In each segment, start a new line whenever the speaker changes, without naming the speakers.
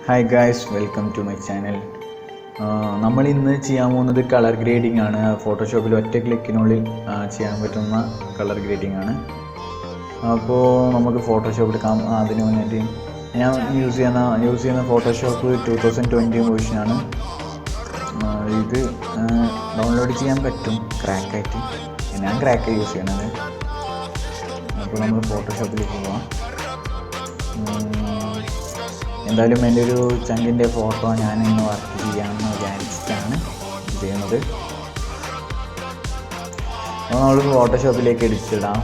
Hi guys, welcome to my channel. നമ്മൾ ഇന്ന് ചെയ്യാൻ പോകുന്നത് കളർ ഗ്രേഡിംഗ് ആണ്. ഫോട്ടോഷോപ്പിൽ ഒറ്റ ക്ലിക്കിനുള്ളിൽ ചെയ്യാൻ പറ്റുന്ന കളർ ഗ്രേഡിംഗ് ആണ്. അപ്പോൾ നമുക്ക് ഫോട്ടോഷോപ്പ് എടുക്കാം. അതിന് വേണ്ടിയിട്ട് ഞാൻ യൂസ് ചെയ്യുന്ന ഫോട്ടോഷോപ്പ് 2020 വേർഷനാണ്. ഇത് ഡൗൺലോഡ് ചെയ്യാൻ പറ്റും ക്രാക്കായിട്ട്. ഞാൻ ക്രാക്ക് യൂസ് ചെയ്യണത്. അപ്പോൾ നമ്മൾ ഫോട്ടോഷോപ്പിലേക്ക് പോകാം. എന്തായാലും എൻ്റെ ഒരു ചങ്കിൻ്റെ ഫോട്ടോ ഞാൻ ഇന്ന് വർക്ക് ചെയ്യാമെന്ന് വിചാരിച്ചിട്ടാണ് ചെയ്യുന്നത്. അപ്പോൾ നമ്മൾ ഫോട്ടോഷോപ്പിലേക്ക് എടുത്തിടാം.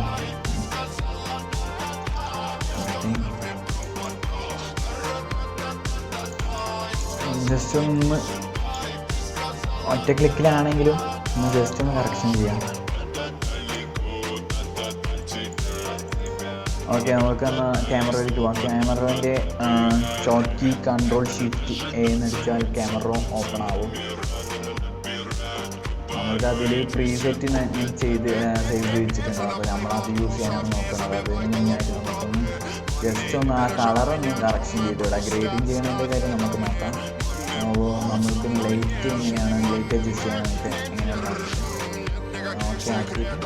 ജസ്റ്റ് ഒന്ന് ഒറ്റ ക്ലിക്കിലാണെങ്കിലും ഒന്ന് ജസ്റ്റ് ഒന്ന് കറക്ഷൻ ചെയ്യാം. ഓക്കെ, നമുക്ക് എന്നാൽ ക്യാമറയിലേക്ക് പോകാം. ക്യാമറേൻ്റെ short key control shift A എന്ന് അടിച്ചാൽ ക്യാമറ ഓപ്പൺ ആവും. നമുക്ക് അതിൽ പ്രീസെറ്റ് ചെയ്ത് വെച്ചിട്ടുണ്ട്. അപ്പോൾ നമ്മളത് യൂസ് ചെയ്യാനാണ് നോക്കുന്നത്. അതിന് മുന്നായിട്ട് നമുക്കൊന്ന് ജസ്റ്റ് ഒന്ന് ആ കളറൊന്ന് കറക്ഷൻ ചെയ്തിടാം. ഗ്രേഡിങ് ചെയ്യുന്നതിൻ്റെ കാര്യം നമുക്ക് നോക്കാം. അപ്പോൾ നമ്മൾക്ക് ലൈറ്റ് എങ്ങനെയാണ്, ലൈറ്റ് അഡ്ജസ്റ്റ് ചെയ്യാനായിട്ട് എങ്ങനെയാണ് ഓക്കെ ആക്കിയിട്ട്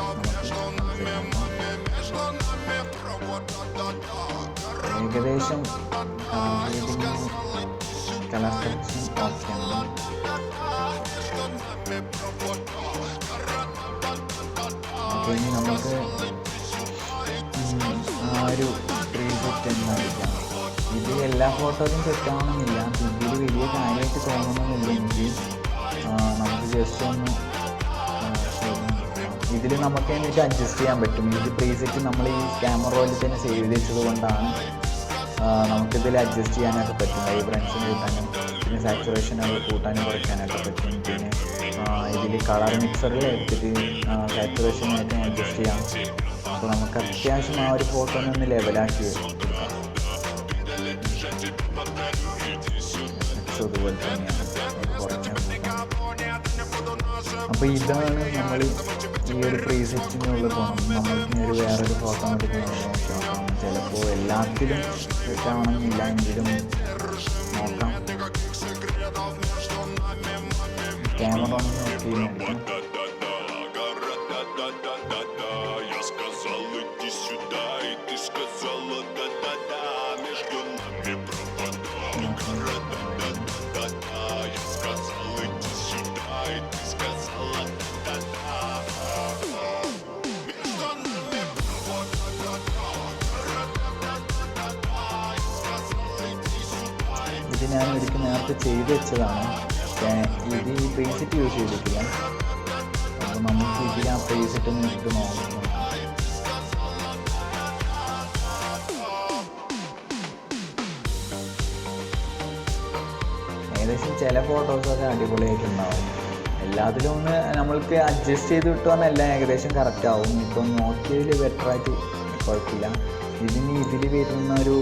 ഏകദേശം കളർ കറക്ഷൻ ഓക്കെയാണ്. ഓക്കെ, ഇനി നമുക്ക് ആ ഒരു പ്രീസെറ്റ് എന്നടിക്കാം. ഇത് എല്ലാ ഫോട്ടോയിലും സെറ്റാവണമെന്നില്ല. ഇതിൽ വലിയ കാര്യമായിട്ട് തോന്നണമെന്നില്ല എനിക്ക്. നമുക്ക് ജസ്റ്റ് ഒന്ന് ഇതിൽ നമുക്ക് എന്നിട്ട് അഡ്ജസ്റ്റ് ചെയ്യാൻ പറ്റും. ഇത് പ്രീസെറ്റ് നമ്മൾ ഈ ക്യാമറയിൽ തന്നെ സേവ് ചെയ്ത് വെച്ചത് കൊണ്ടാണ് നമുക്കിതിൽ അഡ്ജസ്റ്റ് ചെയ്യാനൊക്കെ പറ്റും. വൈബ്രൻസും കൂട്ടാനും പിന്നെ സാച്ചുറേഷൻ അത് കൂട്ടാനും കുറയ്ക്കാനൊക്കെ പറ്റും. പിന്നെ ഇതിൽ കളർ മിക്സറിൽ എടുത്തിട്ട് സാച്ചുറേഷനായിട്ട് അഡ്ജസ്റ്റ് ചെയ്യാം. അപ്പോൾ നമുക്ക് അത്യാവശ്യം ആ ഒരു ഫോട്ടോനെ ഒന്ന് ലെവലാക്കി കൊടുക്കാം. അതുപോലെ തന്നെയാണ് കുറയ്ക്കാൻ. അപ്പോൾ ഇതാണ് നമ്മൾ ഈ ഒരു പ്രീസെറ്റിനുള്ള പോകണം. നമ്മൾക്ക് ഒരു വേറൊരു ഫോട്ടോ എടുക്കണം നോക്കാം. ചിലപ്പോൾ എല്ലാത്തിലും സെറ്റാവണമെന്നില്ല, എങ്കിലും നോക്കാം. ക്യാമറ ഒന്ന് നോക്കി ഇത് ഞാൻ ഒരിക്കൽ നേരത്തെ ചെയ്ത് വെച്ചതാണ്. ഇത് ഈ പ്രീസെറ്റ് യൂസ് ചെയ്തിട്ടില്ല. അപ്പോൾ നമുക്ക് ഇതിൽ ആ പ്രീസെറ്റ് ഒന്ന് ഇട്ട് നോക്കാം. ഏകദേശം ചില ഫോട്ടോസൊക്കെ അടിപൊളിയായിട്ടുണ്ടാവും. എല്ലാത്തിലും ഒന്ന് നമ്മൾക്ക് അഡ്ജസ്റ്റ് ചെയ്ത് കിട്ടുമെന്നല്ല, ഏകദേശം കറക്റ്റ് ആവും. ഇപ്പം നോക്കിയതിൽ ബെറ്ററായിട്ട് കുഴപ്പമില്ല. ഇതിൽ വരുന്ന ഒരു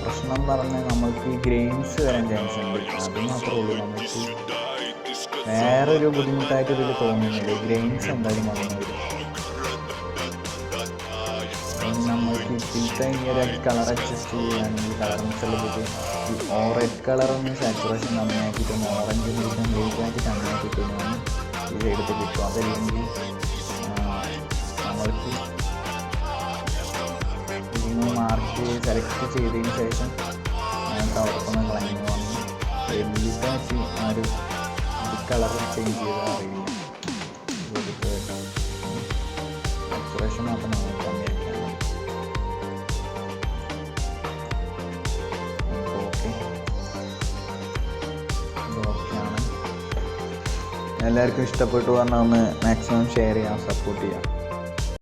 പ്രശ്നം പറഞ്ഞാൽ നമ്മൾക്ക് ഗ്രെയിൻസ് വരാൻ ചാൻസ് ഉണ്ട്. അത് മാത്രമേ ഉള്ളൂ. നമുക്ക് വേറൊരു ബുദ്ധിമുട്ടായിട്ട് ഇതിൽ തോന്നുന്നില്ല. ഗ്രെയിൻസ് എന്തായാലും വന്നു വരും. നമ്മൾക്ക് ഇപ്പോഴത്തെ ഈ ഒരു കളർ അഡ്ജസ്റ്റ് ചെയ്യുകയാണെങ്കിൽ കളർ മിക്സറിൽ പോയിട്ട് ഈ റെഡ് കളറൊന്ന് സാച്ചുറേഷൻ കമ്മിയാക്കിയിട്ടൊന്ന് ഓറഞ്ച് മിക്സും ബ്ലൂക്കാക്കി കമ്മിയാക്കിയിട്ടാണ് ഈ സൈഡത്ത് കിട്ടും. അതല്ലെങ്കിൽ നമ്മൾക്ക് ഇതിന് മാർക്ക് സെലക്ട് ചെയ്തതിന് ശേഷം കവർക്കൊന്ന് കളഞ്ഞു വന്ന് വലുതാക്കി ആ ഒരു കളർ ചേഞ്ച് ചെയ്താൽ അറിയില്ല. സാച്ചുറേഷൻ മാത്രം നമ്മൾ കമ്മിയാക്കിയാൽ മതി. ഓക്കെ, ഇതൊക്കെയാണ്. എല്ലാവർക്കും ഇഷ്ടപ്പെട്ടു പറഞ്ഞാൽ ഒന്ന് മാക്സിമം ഷെയർ ചെയ്യാം, സപ്പോർട്ട് ചെയ്യാം.